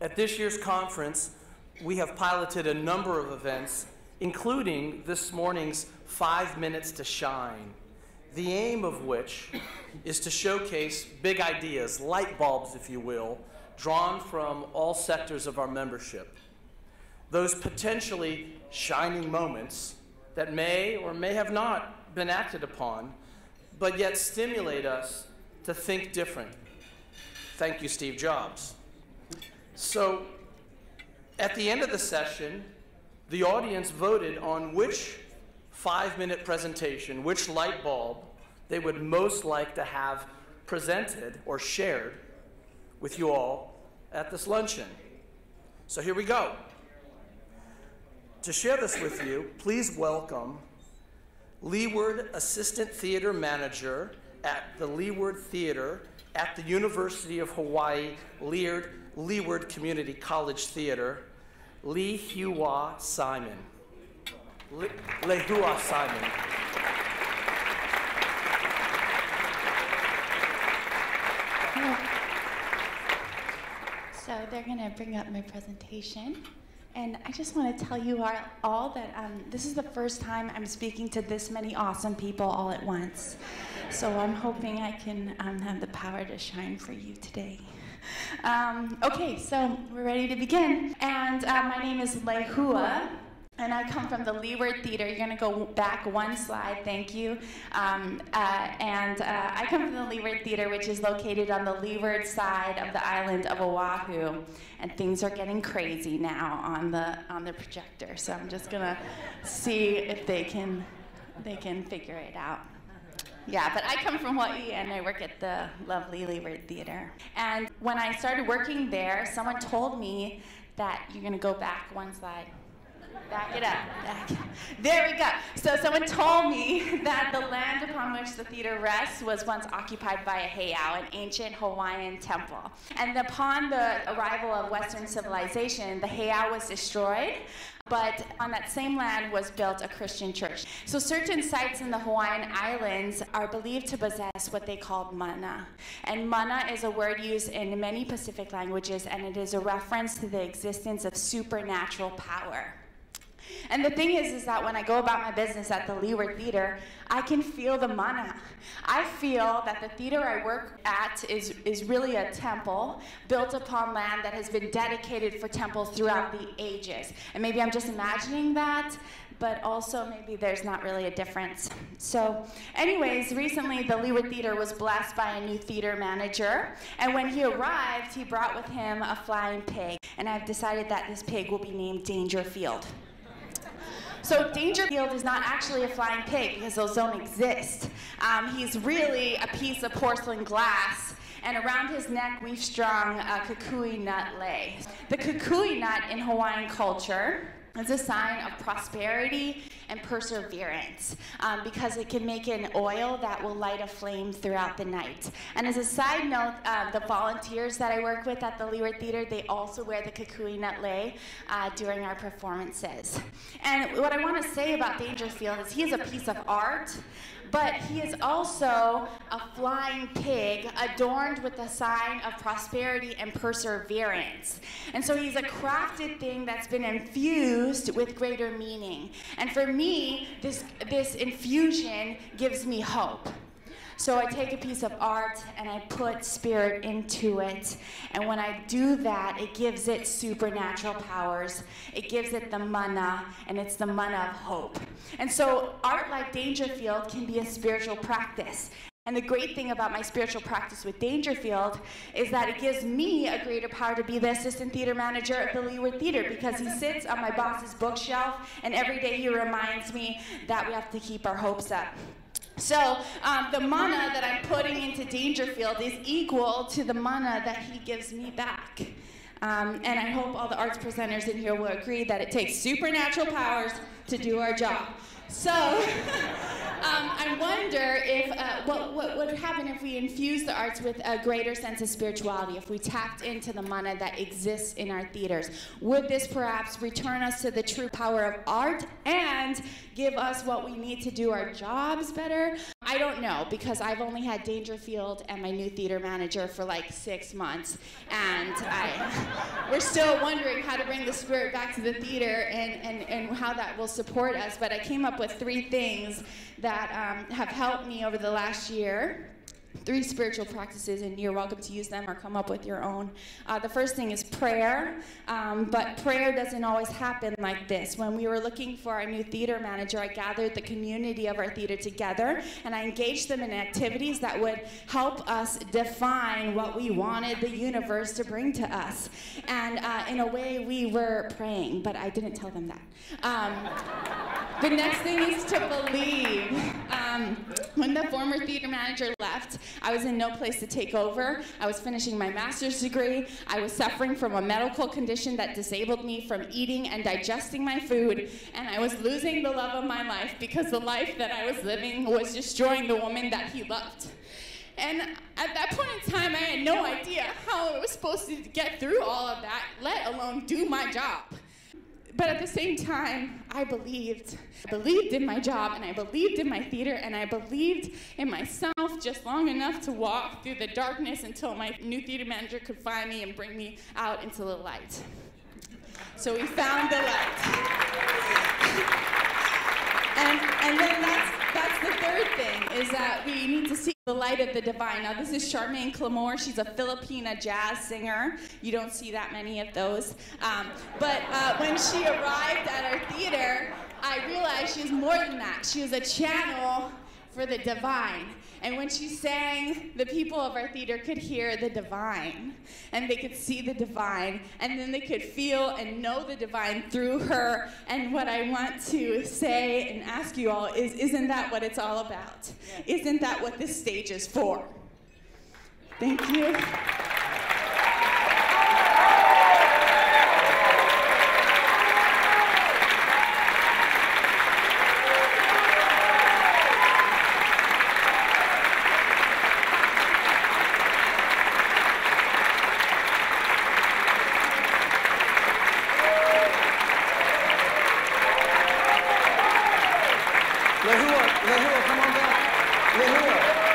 At this year's conference, we have piloted a number of events, including this morning's 5 Minutes to Shine, the aim of which is to showcase big ideas, light bulbs, if you will, drawn from all sectors of our membership. Those potentially shining moments that may or may have not been acted upon, but yet stimulate us to think different. Thank you, Steve Jobs. So, at the end of the session, the audience voted on which 5-minute presentation, which light bulb they would most like to have presented or shared with you all at this luncheon. So here we go. To share this with you, please welcome Leeward Assistant Theater Manager at the Leeward Theater at the University of Hawaii Leeward Community College Theater, Lehua Simon. Lehua Simon. So they're going to bring up my presentation. And I just want to tell you all that this is the first time I'm speaking to this many awesome people all at once. So I'm hoping I can have the power to shine for you today. Okay, so we're ready to begin. And my name is Lehua, and I come from the Leeward Theater. You're going to go back one slide, thank you. I come from the Leeward Theater, which is located on the leeward side of the island of Oahu. And things are getting crazy now on the projector. So I'm just going to see if they can figure it out. Yeah, but I come from Hawaii and I work at the lovely Leeward Theater. And when I started working there, someone told me that you're going to go back one slide. Back it up. Back. There we go. So someone told me that the land upon which the theater rests was once occupied by a heiau, an ancient Hawaiian temple. And upon the arrival of Western civilization, the heiau was destroyed, but on that same land was built a Christian church. So certain sites in the Hawaiian Islands are believed to possess what they called mana. And mana is a word used in many Pacific languages, and it is a reference to the existence of supernatural power. And the thing is that when I go about my business at the Leeward Theater, I can feel the mana. I feel that the theater I work at is really a temple built upon land that has been dedicated for temples throughout the ages. And maybe I'm just imagining that, but also maybe there's not really a difference. So anyways, recently the Leeward Theater was blessed by a new theater manager, and when he arrived, he brought with him a flying pig, and I've decided that this pig will be named Dangerfield. So Dangerfield is not actually a flying pig because those don't exist. He's really a piece of porcelain glass, and around his neck we've strung a kukui nut lei. The kukui nut in Hawaiian culture is a sign of prosperity and perseverance because it can make an oil that will light a flame throughout the night. And as a side note, the volunteers that I work with at the Leeward Theater, they also wear the kukui nut lei during our performances. And what I want to say about Dangerfield is he is a piece of art, but he is also a flying pig adorned with the sign of prosperity and perseverance. And so he's a crafted thing that's been infused with greater meaning. And for me, this infusion gives me hope. So I take a piece of art and I put spirit into it. And when I do that, it gives it supernatural powers. It gives it the mana, and it's the mana of hope. And so art like Dangerfield can be a spiritual practice. And the great thing about my spiritual practice with Dangerfield is that it gives me a greater power to be the assistant theater manager at the Leeward Theater, because he sits on my boss's bookshelf, and every day he reminds me that we have to keep our hopes up. So the mana that I'm putting into Dangerfield is equal to the mana that he gives me back. And I hope all the arts presenters in here will agree that it takes supernatural powers to do our job. So I wonder if what would happen if we infused the arts with a greater sense of spirituality, if we tapped into the mana that exists in our theaters. Would this perhaps return us to the true power of art and give us what we need to do our jobs better? I don't know, because I've only had Dangerfield and my new theater manager for like 6 months, and we're still wondering how to bring the Spirit back to the theater and how that will support us. But I came up with 3 things that have helped me over the last year. 3 spiritual practices, and you're welcome to use them or come up with your own. The first thing is prayer, but prayer doesn't always happen like this. When we were looking for our new theater manager, I gathered the community of our theater together, and I engaged them in activities that would help us define what we wanted the universe to bring to us. And in a way, we were praying, but I didn't tell them that. The next thing is to believe. When the former theater manager left, I was in no place to take over. I was finishing my master's degree. I was suffering from a medical condition that disabled me from eating and digesting my food, and I was losing the love of my life because the life that I was living was destroying the woman that he loved. And at that point in time, I had no idea how I was supposed to get through all of that, let alone do my job. But at the same time, I believed in my job, and I believed in my theater, and I believed in myself just long enough to walk through the darkness until my new theater manager could find me and bring me out into the light. So we found the light. And then that's the third thing, is that we need to see the light of the divine. Now, this is Charmaine Clamore. She's a Filipina jazz singer. You don't see that many of those. But when she arrived at our theater, I realized she was more than that. She was a channel for the divine. And when she sang, the people of our theater could hear the divine, and they could see the divine, and then they could feel and know the divine through her. And what I want to say and ask you all is, isn't that what it's all about? Isn't that what this stage is for? Thank you. Lehua, come on down. Lehua.